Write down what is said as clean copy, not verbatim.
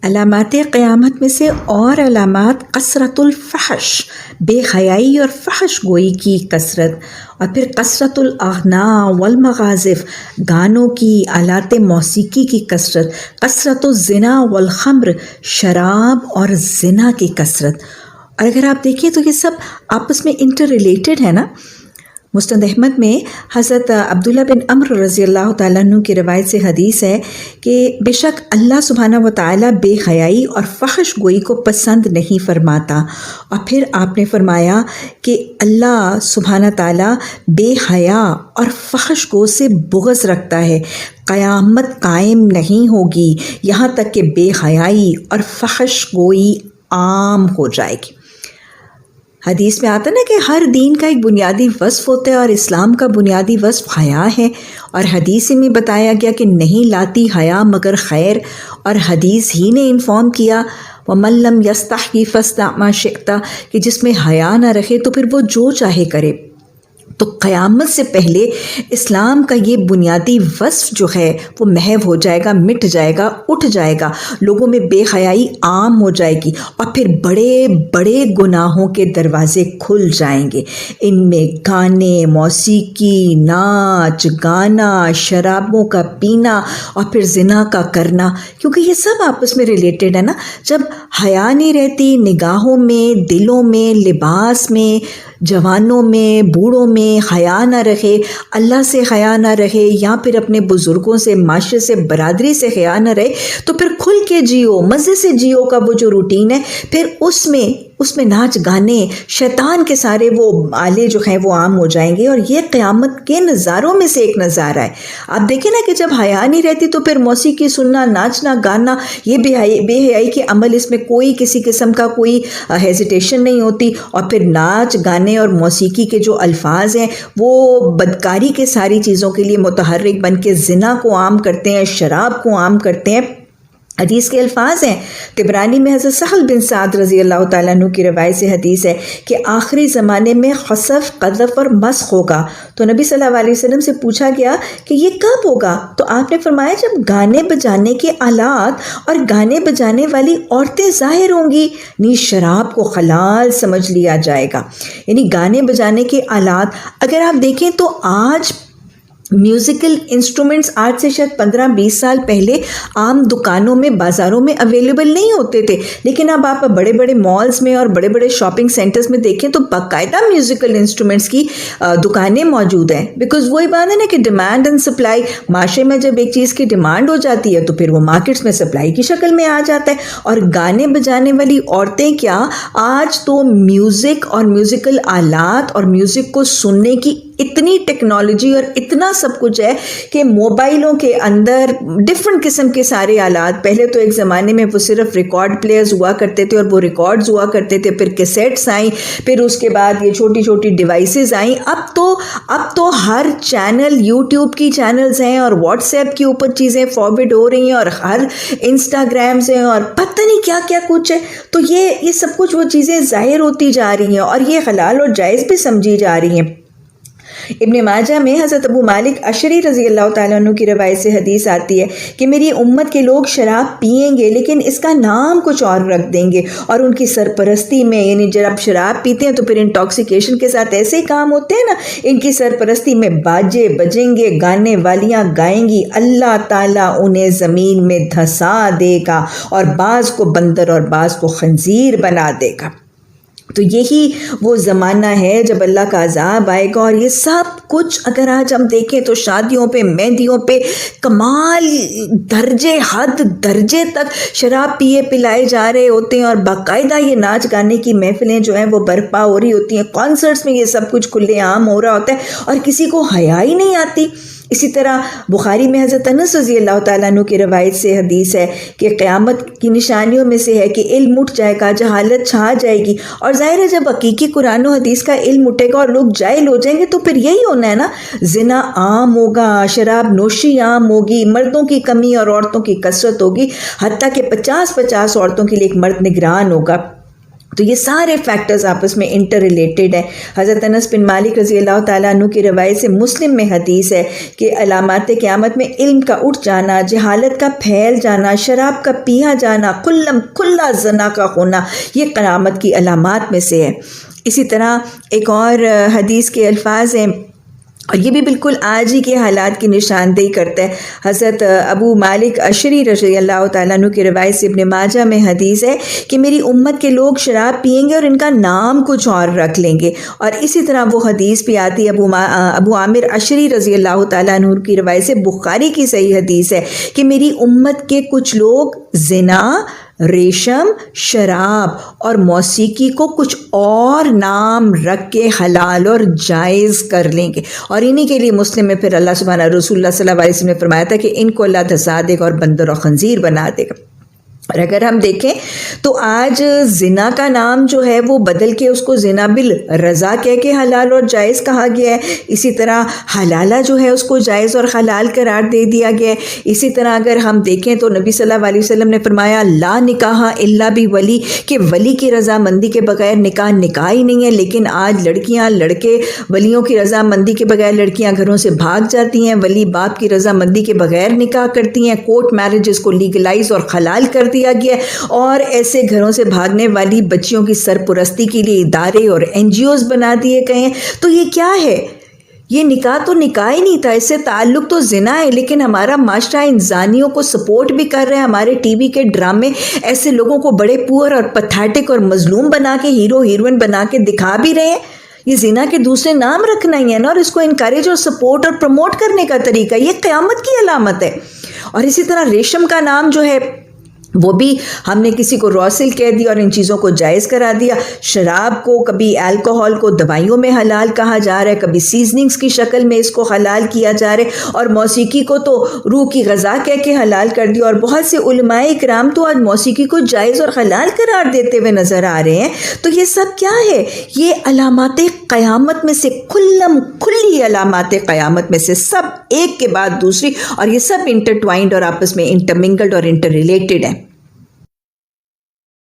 علامات قیامت میں سے اور علامات کثرت الفحش، بے حیائی اور فحش گوئی کی کثرت، اور پھر کثرت الاغناء والمغازف، گانوں کی، آلات موسیقی کی کثرت، کثرت الزنا والخمر، شراب اور زنا کی کثرت۔ اور اگر آپ دیکھیں تو یہ سب آپس میں انٹر ریلیٹڈ ہے نا۔ مسند احمد میں حضرت عبداللہ بن عمرو رضی اللہ تعالیٰ عنہ کی روایت سے حدیث ہے کہ بے شک اللہ سبحانہ و تعالیٰ بے حیائی اور فحش گوئی کو پسند نہیں فرماتا۔ اور پھر آپ نے فرمایا کہ اللہ سبحانہ تعالیٰ بے حیا اور فحش گو سے بغض رکھتا ہے، قیامت قائم نہیں ہوگی یہاں تک کہ بے حیائی اور فحش گوئی عام ہو جائے گی۔ حدیث میں آتا نا کہ ہر دین کا ایک بنیادی وصف ہوتا ہے، اور اسلام کا بنیادی وصف حیا ہے، اور حدیث میں بتایا گیا کہ نہیں لاتی حیا مگر خیر، اور حدیث ہی نے انفارم کیا وَمَن لَّمْ يَسْتَحْيِ فَاصْنَعْ مَا شِئْتَ کہ جس میں حیا نہ رکھے تو پھر وہ جو چاہے کرے۔ تو قیامت سے پہلے اسلام کا یہ بنیادی وصف جو ہے وہ محو ہو جائے گا، مٹ جائے گا، اٹھ جائے گا، لوگوں میں بے حیائی عام ہو جائے گی، اور پھر بڑے بڑے گناہوں کے دروازے کھل جائیں گے۔ ان میں گانے، موسیقی، ناچ گانا، شرابوں کا پینا، اور پھر زنا کا کرنا، کیونکہ یہ سب آپس میں ریلیٹڈ ہے نا۔ جب حیا نہیں رہتی نگاہوں میں، دلوں میں، لباس میں، جوانوں میں، بوڑھوں میں حیا نہ رہے، اللہ سے حیا نہ رہے، یا پھر اپنے بزرگوں سے، معاشرے سے، برادری سے حیا نہ رہے، تو پھر کھل کے جیو، مزے سے جیو کا وہ جو روٹین ہے، پھر اس میں ناچ گانے، شیطان کے سارے وہ آلے جو ہیں وہ عام ہو جائیں گے۔ اور یہ قیامت کے نظاروں میں سے ایک نظارہ ہے۔ آپ دیکھیں نا کہ جب حیا نہیں رہتی تو پھر موسیقی سننا، ناچنا گانا، یہ بے حیائی کے عمل، اس میں کوئی کسی قسم کا کوئی ہیزیٹیشن نہیں ہوتی۔ اور پھر ناچ گانے اور موسیقی کے جو الفاظ ہیں وہ بدکاری کے ساری چیزوں کے لیے متحرک بن کے زنا کو عام کرتے ہیں، شراب کو عام کرتے ہیں۔ حدیث کے الفاظ ہیں، طبرانی میں حضرت سہل بن سعد رضی اللہ تعالیٰ عنہ کی روایت سے حدیث ہے کہ آخری زمانے میں خسف، قذف اور مسخ ہوگا۔ تو نبی صلی اللہ علیہ وسلم سے پوچھا گیا کہ یہ کب ہوگا؟ تو آپ نے فرمایا جب گانے بجانے کے آلات اور گانے بجانے والی عورتیں ظاہر ہوں گی، یعنی شراب کو حلال سمجھ لیا جائے گا۔ یعنی گانے بجانے کے آلات، اگر آپ دیکھیں تو آج میوزیکل انسٹرومنٹس آج سے شاید 15-20 سال پہلے عام دکانوں میں، بازاروں میں اویلیبل نہیں ہوتے تھے، لیکن اب آپ بڑے بڑے مالز میں اور بڑے بڑے شاپنگ سینٹرز میں دیکھیں تو باقاعدہ میوزیکل انسٹرومنٹس کی دکانیں موجود ہیں۔ بیکاز وہی بات ہے نا کہ ڈیمانڈ اینڈ سپلائی، معاشرے میں جب ایک چیز کی ڈیمانڈ ہو جاتی ہے تو پھر وہ مارکیٹس میں سپلائی کی شکل میں آ جاتا ہے۔ اور گانے بجانے والی عورتیں کیا، آج تو میوزک اور میوزیکل آلات اور میوزک کو سننے کی اتنی ٹیکنالوجی اور اتنا سب کچھ ہے کہ موبائلوں کے اندر ڈفرنٹ قسم کے سارے آلات، پہلے تو ایک زمانے میں وہ صرف ریکارڈ پلیئرز ہوا کرتے تھے اور وہ ریکارڈز ہوا کرتے تھے، پھر کیسیٹس آئیں، پھر اس کے بعد یہ چھوٹی چھوٹی ڈیوائسز آئیں۔ اب تو ہر چینل، یوٹیوب کی چینلز ہیں اور واٹس ایپ کے اوپر چیزیں فارورڈ ہو رہی ہیں، اور ہر انسٹاگرامز ہیں اور پتہ نہیں کیا کیا کچھ ہے۔ تو یہ سب کچھ وہ چیزیں ظاہر ہوتی جا رہی ہیں، اور یہ حلال اور جائز بھی سمجھی جا رہی ہیں۔ ابن ماجہ میں حضرت ابو مالک اشعری رضی اللہ تعالیٰ عنہ کی روایت سے حدیث آتی ہے کہ میری امت کے لوگ شراب پئیں گے لیکن اس کا نام کچھ اور رکھ دیں گے، اور ان کی سرپرستی میں، یعنی جب آپ شراب پیتے ہیں تو پھر انٹاکسیکیشن کے ساتھ ایسے ہی کام ہوتے ہیں نا، ان کی سرپرستی میں باجے بجیں گے، گانے والیاں گائیں گی، اللہ تعالیٰ انہیں زمین میں دھسا دے گا، اور بعض کو بندر اور بعض کو خنزیر بنا دے گا۔ تو یہی وہ زمانہ ہے جب اللہ کا عذاب آئے گا۔ اور یہ سب کچھ اگر آج ہم دیکھیں تو شادیوں پہ، مہندیوں پہ کمال درجے تک شراب پیے پلائے جا رہے ہوتے ہیں، اور باقاعدہ یہ ناچ گانے کی محفلیں جو ہیں وہ برپا ہو رہی ہوتی ہیں، کانسرٹس میں یہ سب کچھ کھلے عام ہو رہا ہوتا ہے، اور کسی کو حیا ہی نہیں آتی۔ اسی طرح بخاری میں حضرت انس رضی اللہ تعالیٰ عنہ کی روایت سے حدیث ہے کہ قیامت کی نشانیوں میں سے ہے کہ علم اٹھ جائے گا، جہالت چھا جائے گی۔ اور ظاہر ہے جب حقیقی قرآن و حدیث کا علم اٹھے گا اور لوگ جاہل ہو جائیں گے تو پھر یہی ہونا ہے نا، زنا عام ہوگا، شراب نوشی عام ہوگی، مردوں کی کمی اور عورتوں کی کثرت ہوگی، حتیٰ کہ 50 عورتوں کے لیے ایک مرد نگران ہوگا۔ تو یہ سارے فیکٹرز آپس میں انٹر ریلیٹڈ ہیں۔ حضرت انس بن مالک رضی اللہ تعالیٰ عنہ کی روایت سے مسلم میں حدیث ہے کہ علامات قیامت میں علم کا اٹھ جانا، جہالت کا پھیل جانا، شراب کا پیا جانا، کھلا زنا کا ہونا، یہ قیامت کی علامات میں سے ہے۔ اسی طرح ایک اور حدیث کے الفاظ ہیں، اور یہ بھی بالکل آج ہی کے حالات کی نشاندہی کرتا ہے۔ حضرت ابو مالک اشعری رضی اللہ تعالیٰ عنہ کی روایت سے ابن ماجہ میں حدیث ہے کہ میری امت کے لوگ شراب پئیں گے اور ان کا نام کچھ اور رکھ لیں گے، اور اسی طرح وہ حدیث بھی آتی ہے ابو عامر اشعری رضی اللہ تعالیٰ عنہ کی روایت سے، بخاری کی صحیح حدیث ہے کہ میری امت کے کچھ لوگ زنا، ریشم، شراب اور موسیقی کو کچھ اور نام رکھ کے حلال اور جائز کر لیں گے، اور انہی کے لیے مسلم میں پھر اللہ سبحانہ رسول اللہ صلی اللہ علیہ وسلم نے فرمایا تھا کہ ان کو اللہ دھسا دے گا اور بندر و خنزیر بنا دے گا۔ اور اگر ہم دیکھیں تو آج زنا کا نام جو ہے وہ بدل کے اس کو زنا بالرضا کہہ کے حلال اور جائز کہا گیا ہے۔ اسی طرح حلالہ جو ہے اس کو جائز اور حلال قرار دے دیا گیا ہے۔ اسی طرح اگر ہم دیکھیں تو نبی صلی اللہ علیہ وسلم نے فرمایا لا نکاح الا بولی، کہ ولی کی رضامندی کے بغیر نکاح ہی نہیں ہے، لیکن آج لڑکیاں لڑکے ولیوں کی رضامندی کے بغیر لڑکیاں گھروں سے بھاگ جاتی ہیں، ولی باپ کی رضامندی کے بغیر نکاح کرتی ہیں، کورٹ میرجز کو لیگلائز اور حلال کر دیا گیا، اور ایسے گھروں سے بھاگنے والی بچیوں کی سرپرستی کے لیے ادارے اور NGOs بنا دیے گئے ہیں۔ تو یہ کیا ہے؟ یہ نکاح تو نکاح ہی نہیں تھا، اس سے تعلق تو زنا ہے، لیکن ہمارا معاشرہ ان زانیوں کو سپورٹ بھی کر رہا ہے۔ ہمارے ٹی وی کے ڈرامے ایسے لوگوں کو بڑے پور اور پتھیٹک اور مظلوم بنا کے ہیرو ہیروئن بنا کے دکھا بھی رہے ہیں۔ یہ زنا کے دوسرے نام رکھنا ہی ہے نا، اور اس کو انکریج اور سپورٹ اور پروموٹ کرنے کا طریقہ، یہ قیامت کی علامت ہے۔ اور اسی طرح ریشم کا نام جو ہے وہ بھی ہم نے کسی کو روسل کہہ دیا اور ان چیزوں کو جائز کرا دیا۔ شراب کو، کبھی الکوہول کو دوائیوں میں حلال کہا جا رہا ہے، کبھی سیزننگز کی شکل میں اس کو حلال کیا جا رہا ہے، اور موسیقی کو تو روح کی غذا کہہ کے حلال کر دیا، اور بہت سے علماء اکرام تو آج موسیقی کو جائز اور حلال قرار دیتے ہوئے نظر آ رہے ہیں۔ تو یہ سب کیا ہے؟ یہ علامات قیامت میں سے، کھلی علامات قیامت میں سے، سب ایک کے بعد دوسری، اور یہ سب انٹرٹوائنڈ اور آپس میں انٹرمنگلڈ اور انٹر ریلیٹڈ ہیں۔